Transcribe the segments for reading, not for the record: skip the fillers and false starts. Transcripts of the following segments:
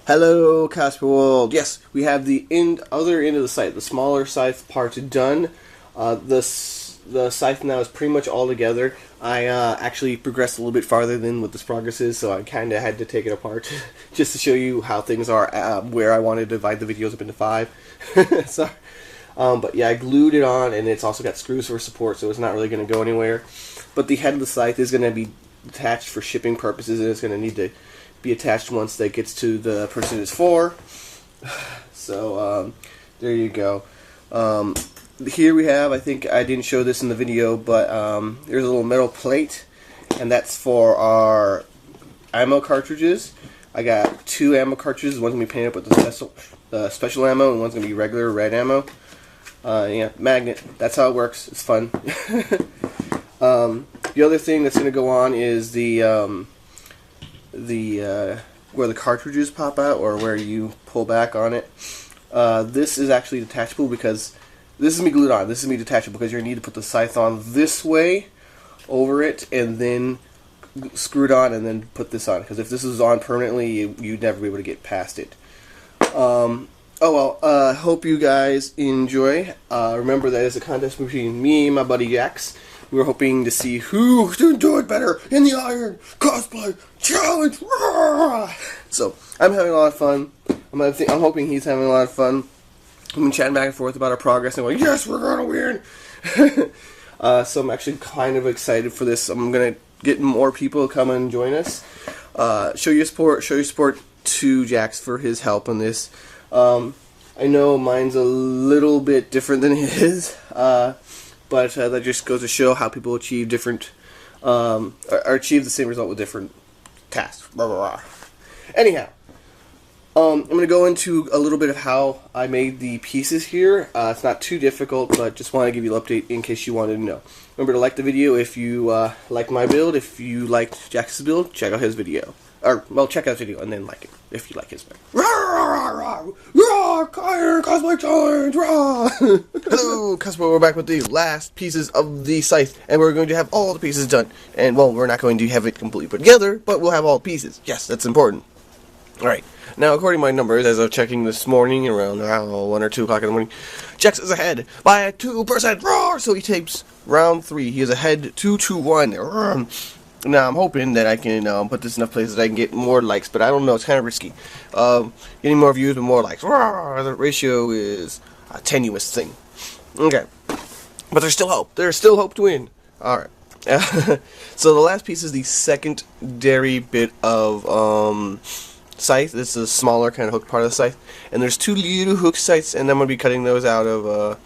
Hello, COSPLAY World. Yes, we have the other end of the scythe, the smaller scythe part done. The scythe now is pretty much all together. I actually progressed a little bit farther than what this progress is, so I kind of had to take it apart just to show you how things are, where I wanted to divide the videos up into 5. Sorry. But yeah, I glued it on, and it's also got screws for support, so it's not really going to go anywhere. But the head of the scythe is going to be attached for shipping purposes, and it's going to need to be attached once that gets to the person it's for. So there you go. Here we have, I think I didn't show this in the video, but there's a little metal plate, and that's for our ammo cartridges. I got 2 ammo cartridges. One's going to be painted up with the special ammo, and one's going to be regular red ammo. Yeah, magnet. That's how it works. It's fun. The other thing that's going to go on is where the cartridges pop out, or where you pull back on it. This is actually detachable because this is me glued on. This is me detachable because you're going to need to put the scythe on this way over it, and then screw it on, and then put this on. Because if this is on permanently, you'd never be able to get past it. Oh well. Hope you guys enjoy. Remember that it's a contest between me and my buddy JAXX. We were hoping to see who can do it better in the Iron Cosplay Challenge. So I'm having a lot of fun. I'm hoping he's having a lot of fun. We've been chatting back and forth about our progress, and going, yes, we're gonna win. So I'm actually kind of excited for this. I'm gonna get more people to come and join us. Show your support. Show your support to JAXX for his help on this. I know mine's a little bit different than his. But that just goes to show how people achieve different, or achieve the same result with different tasks. Blah, blah, blah. Anyhow, I'm going to go into a little bit of how I made the pieces here. It's not too difficult, but just want to give you an update in case you wanted to know. Remember to like the video if you like my build. If you liked JAXX's build, check out his video. Or, well, check out his video and then like it, if you like his build. Iron Cosplay Challenge! Hello, Cosplay, we're back with the last pieces of the scythe, and we're going to have all the pieces done. And, well, we're not going to have it completely put together, but we'll have all the pieces. Yes, that's important. Alright, now according to my numbers, as of checking this morning, around 1 or 2 o'clock in the morning, JAXX is ahead by 2%. Roar! So he takes round 3. He is ahead 2-1. Now I'm hoping that I can put this in enough places that I can get more likes, but I don't know. It's kind of risky. Getting more views but more likes. The ratio is a tenuous thing. Okay, but there's still hope. There's still hope to win. All right. So the last piece is the secondary bit of scythe. This is a smaller kind of hook part of the scythe, and there's 2 little hook scythes, and I'm gonna be cutting those out of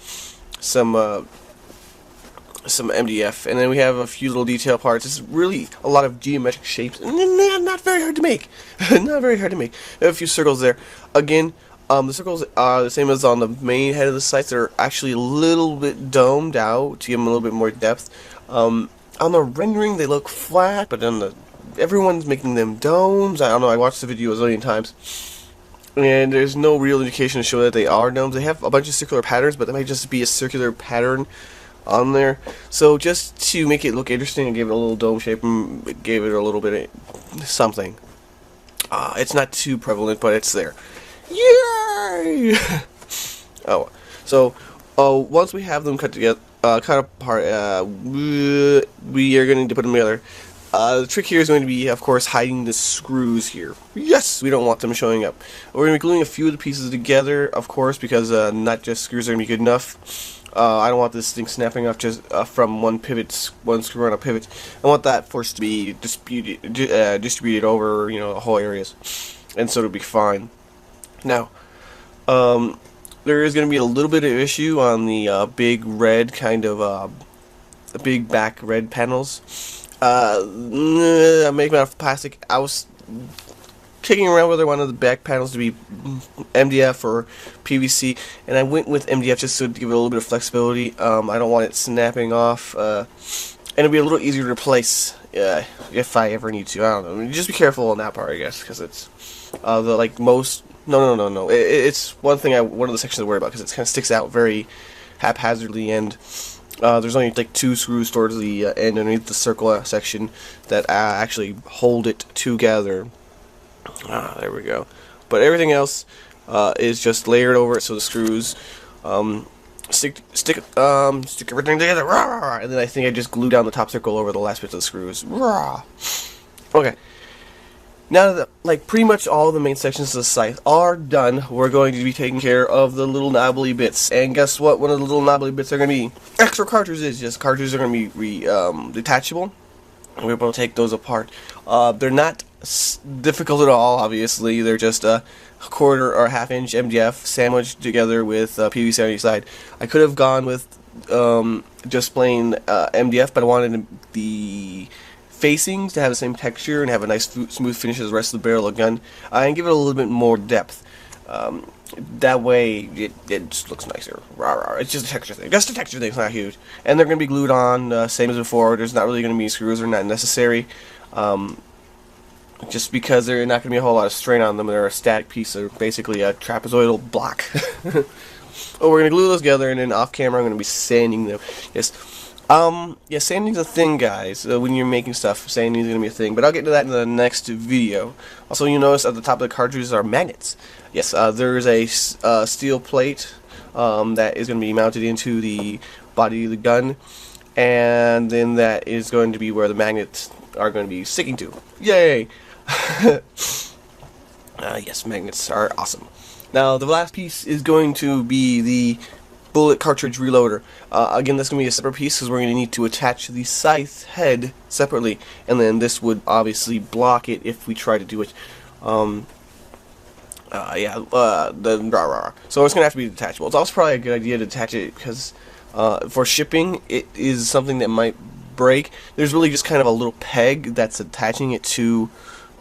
some MDF, and then we have a few little detail parts. It's really a lot of geometric shapes, and not very hard to make. Not very hard to make. I have a few circles there. Again, the circles are the same as on the main head of the scythe. They're actually a little bit domed out to give them a little bit more depth. On the rendering, they look flat, but then everyone's making them domes. I don't know. I watched the video a zillion times, and there's no real indication to show that they are domes. They have a bunch of circular patterns, but they might just be a circular pattern on there. So just to make it look interesting, I gave it a little dome shape and gave it a little bit of something. It's not too prevalent, but it's there. Yay! Oh, so once we have them cut apart, we are going to put them together. The trick here is going to be, of course, hiding the screws here. Yes, we don't want them showing up. We're going to be gluing a few of the pieces together, of course, because not just screws are going to be good enough. I don't want this thing snapping off just from one screw on a pivot. I want that force to be distributed over, the whole areas, and so it'll be fine. Now, there is going to be a little bit of issue on the big red kind of big back red panels. I'm making them out of plastic. I was kicking around whether I wanted the back panels to be MDF or PVC, and I went with MDF just to give it a little bit of flexibility. I don't want it snapping off, and it'll be a little easier to replace if I ever need to. I don't know. Just be careful on that part, I guess, because it's No. It's one of the sections I worry about, because it kind of sticks out very haphazardly, and there's only like 2 screws towards the end underneath the circle section that actually hold it together. There we go. but everything else is just layered over it, so the screws stick everything together, rah, and then I think I just glue down the top circle over the last bits of the screws. Rah. Okay. Now that like pretty much all the main sections of the scythe are done, we're going to be taking care of the little knobbly bits. And guess what? One of the little knobbly bits are going to be extra cartridges. Yes, cartridges are going to be detachable. And we're going to take those apart. They're not difficult at all, obviously. They're just a quarter or half-inch MDF sandwiched together with PVC on each side. I could have gone with just plain MDF, but I wanted the facings to have the same texture and have a nice smooth finish as the rest of the barrel of the gun, and give it a little bit more depth. That way it just looks nicer. Rah, rah. It's just a texture thing. Just a texture thing, it's not huge. And they're going to be glued on, same as before. There's not really going to be screws, they're not necessary. Just because there's not going to be a whole lot of strain on them. They're a static piece, they're basically a trapezoidal block. Oh, we're going to glue those together, and then off camera I'm going to be sanding them. Yes. Yeah, sanding's a thing, guys. When you're making stuff, sanding's gonna be a thing. But I'll get to that in the next video. Also, you notice at the top of the cartridges are magnets. Yes, there's a steel plate that is gonna be mounted into the body of the gun, and then that is going to be where the magnets are going to be sticking to. Yay! Yes, magnets are awesome. Now, the last piece is going to be the bullet cartridge reloader. Again, that's going to be a separate piece because we're going to need to attach the scythe head separately, and then this would obviously block it if we try to do it. So it's going to have to be detachable. It's also probably a good idea to attach it because for shipping, it is something that might break. There's really just kind of a little peg that's attaching it to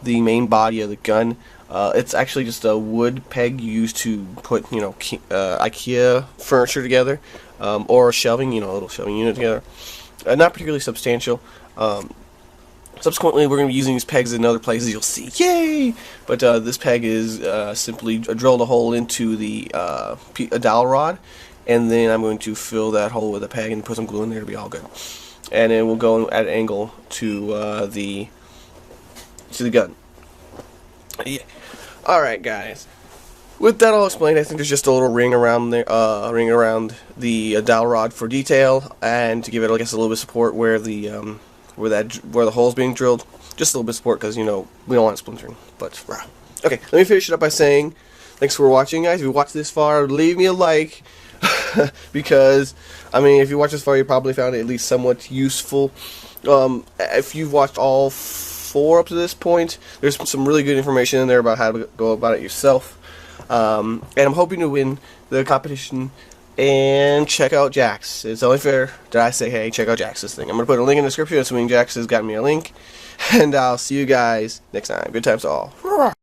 the main body of the gun. It's actually just a wood peg you use to put, IKEA furniture together, or shelving, a little shelving unit together. Not particularly substantial. Subsequently, we're going to be using these pegs in other places. You'll see, yay! But this peg is simply drilled a hole into the dowel rod, and then I'm going to fill that hole with a peg and put some glue in there to be all good. And then we'll go at an angle to the gun. Yeah. Alright, guys. With that all explained, I think there's just a little ring around there, the dowel rod for detail, and to give it, I guess, a little bit of support where the hole's being drilled. Just a little bit of support because we don't want it splintering. But okay, let me finish it up by saying thanks for watching, guys. If you watched this far, leave me a like because if you watched this far, you probably found it at least somewhat useful. If you've watched all 4 up to this point, there's some really good information in there about how to go about it yourself. And I'm hoping to win the competition and check out JAXX. It's only fair that I say, hey, check out JAXX's thing. I'm going to put a link in the description, assuming JAXX has got me a link. And I'll see you guys next time. Good times to all.